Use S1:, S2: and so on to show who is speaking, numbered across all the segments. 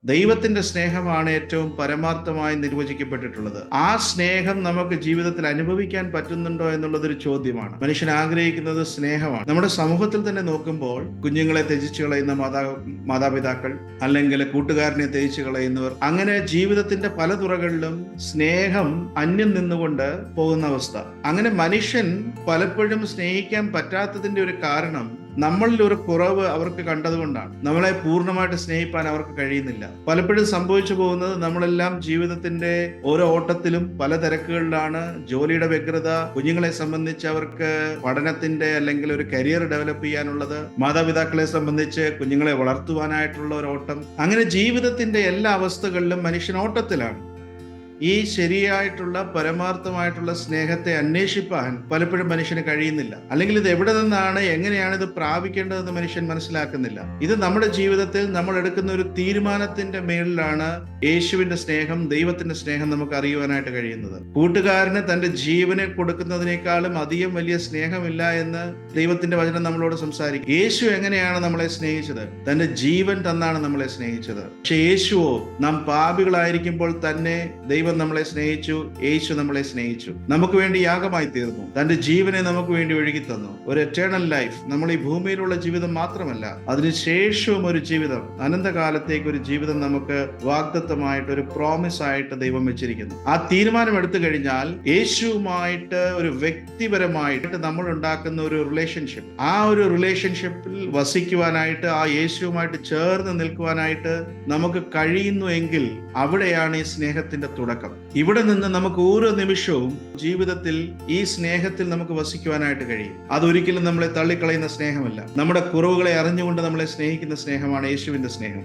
S1: ദൈവത്തിന്റെ സ്നേഹമാണ് ഏറ്റവും പരമാർത്ഥമായി നിർവചിക്കപ്പെട്ടിട്ടുള്ളത്. ആ സ്നേഹം നമുക്ക് ജീവിതത്തിൽ അനുഭവിക്കാൻ പറ്റുന്നുണ്ടോ എന്നുള്ളതൊരു ചോദ്യമാണ്. മനുഷ്യൻ ആഗ്രഹിക്കുന്നത് സ്നേഹമാണ്. നമ്മുടെ സമൂഹത്തിൽ തന്നെ നോക്കുമ്പോൾ കുഞ്ഞുങ്ങളെ ത്യജിച്ചു കളയുന്ന മാതാപിതാക്കൾ, അല്ലെങ്കിൽ കൂട്ടുകാരനെ ത്യജിച്ചു കളയുന്നവർ, അങ്ങനെ ജീവിതത്തിന്റെ പല തുറകളിലും സ്നേഹം അന്യം നിന്നുകൊണ്ട് പോകുന്ന അവസ്ഥ. അങ്ങനെ മനുഷ്യൻ പലപ്പോഴും സ്നേഹിക്കാൻ പറ്റാത്തതിന്റെ ഒരു കാരണം നമ്മളിൽ ഒരു കുറവ് അവർക്ക് കണ്ടതുകൊണ്ടാണ്. നമ്മളെ പൂർണ്ണമായിട്ട് സ്നേഹിപ്പാൻ അവർക്ക് കഴിയുന്നില്ല. പലപ്പോഴും സംഭവിച്ചു പോകുന്നത്, നമ്മളെല്ലാം ജീവിതത്തിന്റെ ഓരോ ഓട്ടത്തിലും പല തിരക്കുകളിലാണ്. ജോലിയുടെ വ്യഗ്രത, കുഞ്ഞുങ്ങളെ സംബന്ധിച്ച് അവർക്ക് പഠനത്തിന്റെ അല്ലെങ്കിൽ ഒരു കരിയർ ഡെവലപ്പ് ചെയ്യാനുള്ളത്, മാതാപിതാക്കളെ സംബന്ധിച്ച് കുഞ്ഞുങ്ങളെ വളർത്തുവാനായിട്ടുള്ള ഒരു ഓട്ടം, അങ്ങനെ ജീവിതത്തിന്റെ എല്ലാ അവസ്ഥകളിലും മനുഷ്യൻ ഓട്ടത്തിലാണ്. ഈ ശരിയായിട്ടുള്ള പരമാർത്ഥമായിട്ടുള്ള സ്നേഹത്തെ അന്വേഷിപ്പാൻ പലപ്പോഴും മനുഷ്യന് കഴിയുന്നില്ല. അല്ലെങ്കിൽ ഇത് എവിടെ നിന്നാണ്, എങ്ങനെയാണ് ഇത് പ്രാപിക്കേണ്ടതെന്ന് മനുഷ്യൻ മനസ്സിലാക്കുന്നില്ല. ഇത് നമ്മുടെ ജീവിതത്തിൽ നമ്മൾ എടുക്കുന്ന ഒരു തീരുമാനത്തിന്റെ മേളിലാണ് യേശുവിന്റെ സ്നേഹം, ദൈവത്തിന്റെ സ്നേഹം നമുക്ക് അറിയുവാനായിട്ട് കഴിയുന്നത്. കൂട്ടുകാരന് തന്റെ ജീവനെ കൊടുക്കുന്നതിനേക്കാളും അധികം വലിയ സ്നേഹമില്ല എന്ന് ദൈവത്തിന്റെ വചനം നമ്മളോട് സംസാരിക്കും. യേശു എങ്ങനെയാണ് നമ്മളെ സ്നേഹിച്ചത്? തന്റെ ജീവൻ തന്നാണ് നമ്മളെ സ്നേഹിച്ചത്. പക്ഷെ യേശുവോ നാം പാപികളായിരിക്കുമ്പോൾ തന്നെ ദൈവം നമ്മളെ സ്നേഹിച്ചു. യേശു നമ്മളെ സ്നേഹിച്ചു, നമുക്ക് വേണ്ടി യാഗമായി തീർന്നു, തന്റെ ജീവനെ നമുക്ക് വേണ്ടി ഒഴുകി തന്നു. ഒരു എറ്റേണൽ ലൈഫ്, നമ്മൾ ഈ ഭൂമിയിലുള്ള ജീവിതം മാത്രമല്ല, അതിനുശേഷവും ഒരു ജീവിതം, അനന്തകാലത്തേക്ക് ഒരു ജീവിതം നമുക്ക് വാഗ്ദത്തമായിട്ട്, ഒരു പ്രോമിസ് ആയിട്ട് ദൈവം വെച്ചിരിക്കുന്നു. ആ തീരുമാനം എടുത്തു കഴിഞ്ഞാൽ യേശുവുമായിട്ട് ഒരു വ്യക്തിപരമായിട്ട് നമ്മൾ ഉണ്ടാക്കുന്ന ഒരു റിലേഷൻഷിപ്പ്, ആ ഒരു റിലേഷൻഷിപ്പിൽ വസിക്കുവാനായിട്ട്, ആ യേശുവുമായിട്ട് ചേർന്ന് നിൽക്കുവാനായിട്ട് നമുക്ക് കഴിയുന്നു എങ്കിൽ അവിടെയാണ് ഈ സ്നേഹത്തിന്റെ തുടക്കം. ഇവിടെ നിന്ന് നമുക്ക് ഓരോ നിമിഷവും ജീവിതത്തിൽ ഈ സ്നേഹത്തിൽ നമുക്ക് വസിക്കുവാനായിട്ട് കഴിയും. അതൊരിക്കലും നമ്മളെ തള്ളിക്കളയുന്ന സ്നേഹമല്ല. നമ്മുടെ കുറവുകളെ അറിഞ്ഞുകൊണ്ട് നമ്മളെ സ്നേഹിക്കുന്ന സ്നേഹമാണ് യേശുവിന്റെ സ്നേഹം.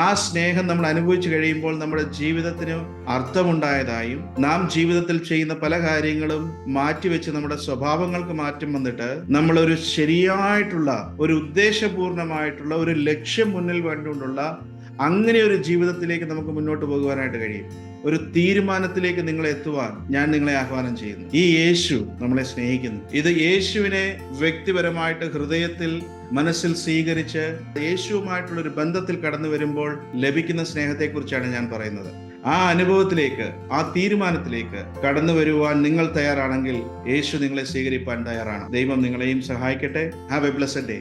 S1: ആ സ്നേഹം നമ്മൾ അനുഭവിച്ചു കഴിയുമ്പോൾ നമ്മുടെ ജീവിതത്തിന് അർത്ഥമുണ്ടായതായും, നാം ജീവിതത്തിൽ ചെയ്യുന്ന പല കാര്യങ്ങളും മാറ്റിവെച്ച് നമ്മുടെ സ്വഭാവങ്ങൾക്ക് മാറ്റം വന്നിട്ട് നമ്മളൊരു ശരിയായിട്ടുള്ള, ഒരു ഉദ്ദേശപൂർണമായിട്ടുള്ള ഒരു ലക്ഷ്യം മുന്നിൽ കണ്ടുകൊണ്ടുള്ള അങ്ങനെ ഒരു ജീവിതത്തിലേക്ക് നമുക്ക് മുന്നോട്ട് പോകുവാനായിട്ട് കഴിയും. ഒരു തീരുമാനത്തിലേക്ക് നിങ്ങളെ എത്തുവാൻ ഞാൻ നിങ്ങളെ ആഹ്വാനം ചെയ്യുന്നു. ഈ യേശു നമ്മളെ സ്നേഹിക്കുന്നു. ഇത് യേശുവിനെ വ്യക്തിപരമായിട്ട് ഹൃദയത്തിൽ, മനസ്സിൽ സ്വീകരിച്ച് യേശുവുമായിട്ടുള്ള ഒരു ബന്ധത്തിൽ കടന്നു വരുമ്പോൾ ലഭിക്കുന്ന സ്നേഹത്തെക്കുറിച്ചാണ് ഞാൻ പറയുന്നത്. ആ അനുഭവത്തിലേക്ക്, ആ തീരുമാനത്തിലേക്ക് കടന്നു വരുവാൻ നിങ്ങൾ തയ്യാറാണെങ്കിൽ യേശു നിങ്ങളെ സ്വീകരിപ്പാൻ തയ്യാറാണ്. ദൈവം നിങ്ങളെയും സഹായിക്കട്ടെ. Have A blessed day.